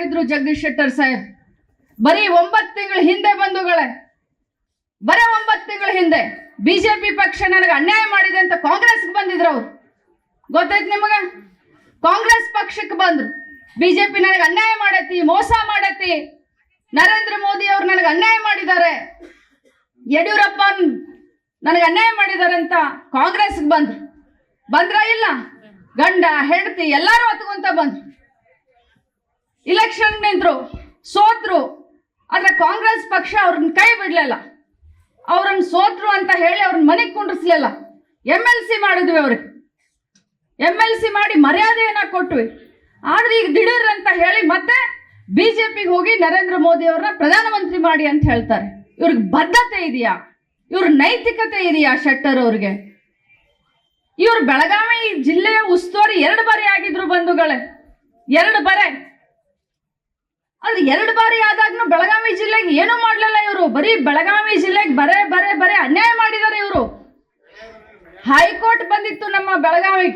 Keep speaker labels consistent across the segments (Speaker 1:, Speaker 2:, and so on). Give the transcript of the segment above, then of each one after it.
Speaker 1: ಮಾಡಿದ್ರು ಜಗದೀಶ್ ಶೆಟ್ಟರ್ ಸಾಹೇಬ್. ಬರೀ 9 ತಿಂಗಳ ಹಿಂದೆ ಬಂಧುಗಳೇ, ಬರೀ 9 ತಿಂಗಳ ಹಿಂದೆ ಬಿಜೆಪಿ ಪಕ್ಷ ನನಗೆ ಅನ್ಯಾಯ ಮಾಡಿದೆ ಅಂತ ಕಾಂಗ್ರೆಸ್ಗೆ ಬಂದಿದ್ರು ಅವ್ರು. ಗೊತ್ತಾಯ್ತು ನಿಮಗೆ? ಕಾಂಗ್ರೆಸ್ ಪಕ್ಷಕ್ಕೆ ಬಂದ್ರು, ಬಿಜೆಪಿ ನನಗೆ ಅನ್ಯಾಯ ಮಾಡೈತಿ, ಮೋಸ ಮಾಡೈತಿ, ನರೇಂದ್ರ ಮೋದಿ ಅವರು ನನಗೆ ಅನ್ಯಾಯ ಮಾಡಿದ್ದಾರೆ, ಯಡಿಯೂರಪ್ಪ ನನಗೆ ಅನ್ಯಾಯ ಮಾಡಿದ್ದಾರೆ ಅಂತ ಕಾಂಗ್ರೆಸ್ಗೆ ಬಂದ್ರ ಇಲ್ಲ? ಗಂಡ ಹೆಂಡತಿ ಎಲ್ಲರೂ ಹತ್ಕೊಂತ ಬಂದ್ರು, ಇಲೆಕ್ಷನ್ ನಿಂತರು, ಸೋತ್ರು. ಆದ್ರೆ ಕಾಂಗ್ರೆಸ್ ಪಕ್ಷ ಅವ್ರನ್ನ ಕೈ ಬಿಡ್ಲಿಲ್ಲ. ಅವ್ರನ್ನ ಸೋತ್ರು ಅಂತ ಹೇಳಿ ಅವ್ರನ್ನ ಮನೆಗೆ ಕುಂಡ್ರಿಸ್ಲಿಲ್ಲ. MLC ಮಾಡಿದ್ವಿ, ಅವ್ರಿಗೆ MLC ಮಾಡಿ ಮರ್ಯಾದೆಯನ್ನ ಕೊಟ್ವಿ. ಆದ್ರೆ ಈಗ ದಿಢೀರ್ ಅಂತ ಹೇಳಿ ಮತ್ತೆ ಬಿಜೆಪಿಗೆ ಹೋಗಿ ನರೇಂದ್ರ ಮೋದಿ ಅವ್ರನ್ನ ಪ್ರಧಾನಮಂತ್ರಿ ಮಾಡಿ ಅಂತ ಹೇಳ್ತಾರೆ. ಇವ್ರಿಗೆ ಬದ್ಧತೆ ಇದೆಯಾ? ಇವ್ರ ನೈತಿಕತೆ ಇದೆಯಾ ಶೆಟ್ಟರ್ ಅವ್ರಿಗೆ? ಇವ್ರು ಬೆಳಗಾವಿ ಜಿಲ್ಲೆಯ ಉಸ್ತುವಾರಿ 2 ಬಾರಿ ಆಗಿದ್ರು ಬಂಧುಗಳೇ, 2 ಬಾರಿ. ಆದ್ರೆ 2 ಬಾರಿ ಆದಾಗ್ನು ಬೆಳಗಾವಿ ಜಿಲ್ಲೆಗೆ ಏನೂ ಮಾಡ್ಲಿಲ್ಲ ಇವರು. ಬರೀ ಬೆಳಗಾವಿ ಜಿಲ್ಲೆಗೆ ಬರೇ ಅನ್ಯಾಯ ಮಾಡಿದ್ದಾರೆ ಇವರು. ಹೈಕೋರ್ಟ್ ಬಂದಿತ್ತು ನಮ್ಮ ಬೆಳಗಾವಿ,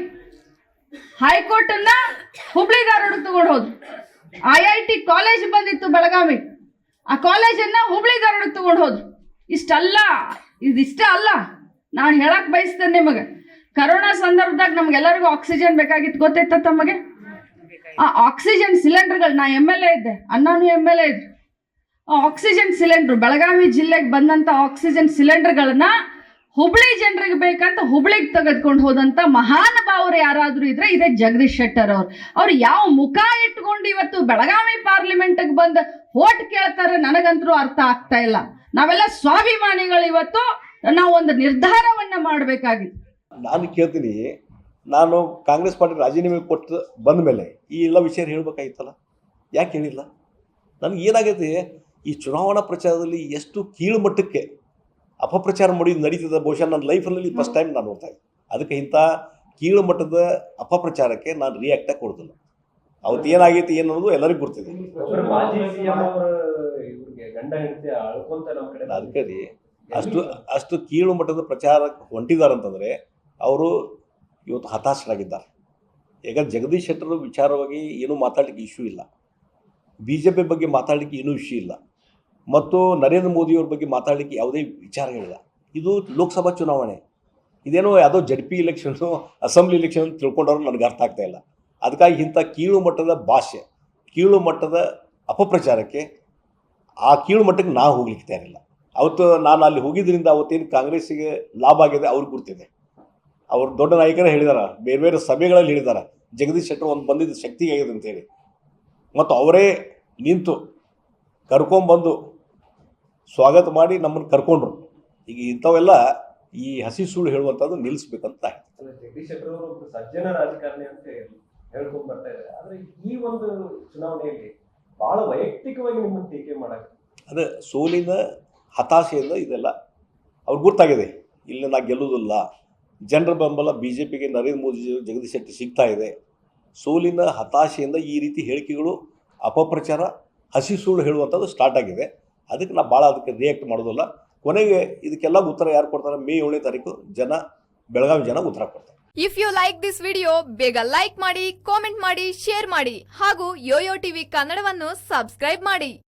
Speaker 1: ಹೈಕೋರ್ಟ್ ಅನ್ನ ಹುಬ್ಳಿ ಧಾರವಾಡ ತಗೊಂಡು ಹೋದ್ರು. IIT ಕಾಲೇಜ್ ಬಂದಿತ್ತು ಬೆಳಗಾವಿ, ಆ ಕಾಲೇಜನ್ನ ಹುಬ್ಳಿ ಧಾರವಾಡ ತಗೊಂಡು ಹೋದ್ರು. ಇದಿಷ್ಟೇ ಅಲ್ಲ, ನಾನು ಹೇಳಕ್ ಬಯಸ್ತೇನೆ ನಿಮಗೆ, ಕರೋನಾ ಸಂದರ್ಭದಾಗ ನಮ್ಗೆಲ್ಲರಿಗೂ ಆಕ್ಸಿಜನ್ ಬೇಕಾಗಿತ್ತು, ಗೊತ್ತೈತ ತಮಗೆ? ಆ ಆಕ್ಸಿಜನ್ ಸಿಲಿಂಡರ್ಗಳು, ನಾ MLA ಇದ್ದೆ, ಅಣ್ಣನೂ MLA ಇದ್ರು. ಆ ಆಕ್ಸಿಜನ್ ಸಿಲಿಂಡರ್, ಬೆಳಗಾವಿ ಜಿಲ್ಲೆಗೆ ಬಂದಂತ ಆಕ್ಸಿಜನ್ ಸಿಲಿಂಡರ್ಗಳನ್ನ ಹುಬ್ಳಿ ಜನರಿಗೆ ಬೇಕಂತ ಹುಬ್ಳಿಗೆ ತೆಗೆದುಕೊಂಡು ಹೋದಂತ ಮಹಾನುಭಾವರು ಯಾರಾದ್ರೂ ಇದ್ರೆ ಇದೇ ಜಗದೀಶ್ ಶೆಟ್ಟರ್ ಅವ್ರು ಯಾವ ಮುಖ ಇಟ್ಕೊಂಡು ಇವತ್ತು ಬೆಳಗಾವಿ ಪಾರ್ಲಿಮೆಂಟ್ಗೆ ಬಂದು ವೋಟ್ ಕೇಳ್ತಾರೆ ನನಗಂತರೂ ಅರ್ಥ ಆಗ್ತಾ ಇಲ್ಲ. ನಾವೆಲ್ಲ ಸ್ವಾಭಿಮಾನಿಗಳು, ಇವತ್ತು ನಾವು ಒಂದು ನಿರ್ಧಾರವನ್ನ ಮಾಡಬೇಕಾಗಿದೆ.
Speaker 2: ನಾನು ಕೇಳ್ತೀನಿ, ನಾನು ಕಾಂಗ್ರೆಸ್ ಪಾರ್ಟಿ ರಾಜೀನಾಮೆ ಕೊಟ್ಟು ಬಂದ ಮೇಲೆ ಈ ಎಲ್ಲ ವಿಷಯ ಹೇಳ್ಬೇಕಾಗಿತ್ತಲ್ಲ, ಯಾಕೆ ಹೇಳಿಲ್ಲ? ನನಗೆ ಏನಾಗೈತೆ, ಈ ಚುನಾವಣಾ ಪ್ರಚಾರದಲ್ಲಿ ಎಷ್ಟು ಕೀಳು ಮಟ್ಟಕ್ಕೆ ಅಪಪ್ರಚಾರ ಮಾಡೋದು ನಡೀತದೆ. ಬಹುಶಃ ನನ್ನ ಲೈಫಲ್ಲಿ ಫಸ್ಟ್ ಟೈಮ್ ನಾನು ನೋಡ್ತಾ ಇದ್ದೆ. ಅದಕ್ಕೆ ಇಂಥ ಕೀಳು ಮಟ್ಟದ ಅಪಪ್ರಚಾರಕ್ಕೆ ನಾನು ರಿಯಾಕ್ಟಾಗಿ ಕೊಡೋದಿಲ್ಲ. ಅವತ್ತು ಏನಾಗೈತಿ ಏನು ಅನ್ನೋದು ಎಲ್ಲರಿಗೂ ಗೊತ್ತಿದೆ. ಅದಕ್ಕೆ ರೀ ಅಷ್ಟು ಕೀಳು ಮಟ್ಟದ ಪ್ರಚಾರಕ್ಕೆ ಹೊಂಟಿದಾರಂತಂದರೆ ಅವರು ಇವತ್ತು ಹತಾಶರಾಗಿದ್ದಾರೆ. ಈಗ ಜಗದೀಶ್ ಶೆಟ್ಟರ್ ವಿಚಾರವಾಗಿ ಏನೂ ಮಾತಾಡಲಿಕ್ಕೆ ಇಶ್ಯೂ ಇಲ್ಲ, BJP ಬಗ್ಗೆ ಮಾತಾಡಲಿಕ್ಕೆ ಏನೂ ಇಶ್ಯೂ ಇಲ್ಲ, ಮತ್ತು ನರೇಂದ್ರ ಮೋದಿಯವ್ರ ಬಗ್ಗೆ ಮಾತಾಡಲಿಕ್ಕೆ ಯಾವುದೇ ವಿಚಾರಗಳಿಲ್ಲ. ಇದು ಲೋಕಸಭಾ ಚುನಾವಣೆ, ಇದೇನೋ ಯಾವುದೋ ZP ಇಲೆಕ್ಷನ್ನು, ಅಸೆಂಬ್ಲಿ ಇಲೆಕ್ಷನ್ ತಿಳ್ಕೊಂಡವ್ರು ನನಗೆ ಅರ್ಥ ಆಗ್ತಾ ಇಲ್ಲ. ಅದಕ್ಕಾಗಿ ಇಂಥ ಕೀಳು ಮಟ್ಟದ ಭಾಷೆ, ಕೀಳು ಮಟ್ಟದ ಅಪಪ್ರಚಾರಕ್ಕೆ, ಆ ಕೀಳು ಮಟ್ಟಕ್ಕೆ ನಾವು ಹೋಗ್ಲಿಕ್ಕೆ ತಯಾರಿಲ್ಲ. ಅವತ್ತು ನಾನು ಅಲ್ಲಿ ಹೋಗಿದ್ದರಿಂದ ಅವತ್ತೇನು ಕಾಂಗ್ರೆಸ್ಸಿಗೆ ಲಾಭ ಆಗಿದೆ ಅವ್ರಿಗೆ ಗೊತ್ತಿದೆ. ಅವರು ದೊಡ್ಡ ನಾಯಕರೇ ಹೇಳಿದಾರೆ, ಬೇರೆ ಬೇರೆ ಸಭೆಗಳಲ್ಲಿ ಹೇಳಿದ್ದಾರೆ ಜಗದೀಶ್ ಶೆಟ್ಟರ್ ಒಂದು ಬಂದಿದ್ದ ಶಕ್ತಿ ಆಗಿದೆ ಅಂತೇಳಿ. ಮತ್ತು ಅವರೇ ನಿಂತು ಕರ್ಕೊಂಬಂದು ಸ್ವಾಗತ ಮಾಡಿ ನಮ್ಮನ್ನು ಕರ್ಕೊಂಡ್ರು. ಈಗ ಇಂಥವೆಲ್ಲ ಈ ಹಸಿ ಸುಳ್ಳು ಹೇಳುವಂಥದ್ದು ನಿಲ್ಲಿಸ್ಬೇಕಂತ.
Speaker 3: ಜಗದೀಶ್ ಶೆಟ್ಟರ್ ಅವರು ಒಬ್ಬರು ಸಜ್ಜನ ರಾಜಕಾರಣಿ ಅಂತ ಹೇಳ್ಕೊಂಡು ಬರ್ತಾ ಇದ್ದಾರೆ. ಆದರೆ ಈ ಒಂದು ಚುನಾವಣೆಯಲ್ಲಿ ಬಹಳ ವೈಯಕ್ತಿಕವಾಗಿ ನಿಮ್ಮನ್ನು ಟೀಕೆ ಮಾಡಕ್ಕೆ,
Speaker 2: ಅದೇ ಸೋಲಿನ ಹತಾಶೆಯಿಂದ ಇದೆಲ್ಲ ಅವ್ರಿಗೆ ಗೊತ್ತಾಗಿದೆ. ಇಲ್ಲಿ ನಾ ಗೆಲ್ಲುವುದಿಲ್ಲ, ಜನರ ಬೆಂಬಲ BJPಗೆ ನರೇಂದ್ರ ಮೋದಿ ಜಗದೀಶ್ ಶೆಟ್ಟರ್ ಸಿಗ್ತಾ ಇದೆ. ಸೋಲಿನ ಹತಾಶೆಯಿಂದ ಈ ರೀತಿ ಹೇಳಿಕೆಗಳು, ಅಪಪ್ರಚಾರ, ಹಸಿ ಸುಳ್ಳು ಹೇಳುವಂಥದ್ದು ಸ್ಟಾರ್ಟ್ ಆಗಿದೆ. ಅದಕ್ಕೆ ನಾ ಭಾಳ ಅದಕ್ಕೆ ರಿಯಾಕ್ಟ್ ಮಾಡೋದಿಲ್ಲ. ಕೊನೆಗೆ ಇದಕ್ಕೆಲ್ಲ ಉತ್ತರ ಯಾರು ಕೊಡ್ತಾರೆ? ಮೇ 7ನೇ ತಾರೀಕು ಬೆಳಗಾವಿ ಜನ ಉತ್ತರ ಕೊಡ್ತಾರೆ.
Speaker 4: If you like this video, ಬೇಗ ಲೈಕ್ ಮಾಡಿ, ಕಾಮೆಂಟ್ ಮಾಡಿ, ಶೇರ್ ಮಾಡಿ ಹಾಗೂ ಯೋಯೋ ಟಿವಿ ಕನ್ನಡವನ್ನು ಸಬ್ಸ್ಕ್ರೈಬ್ ಮಾಡಿ.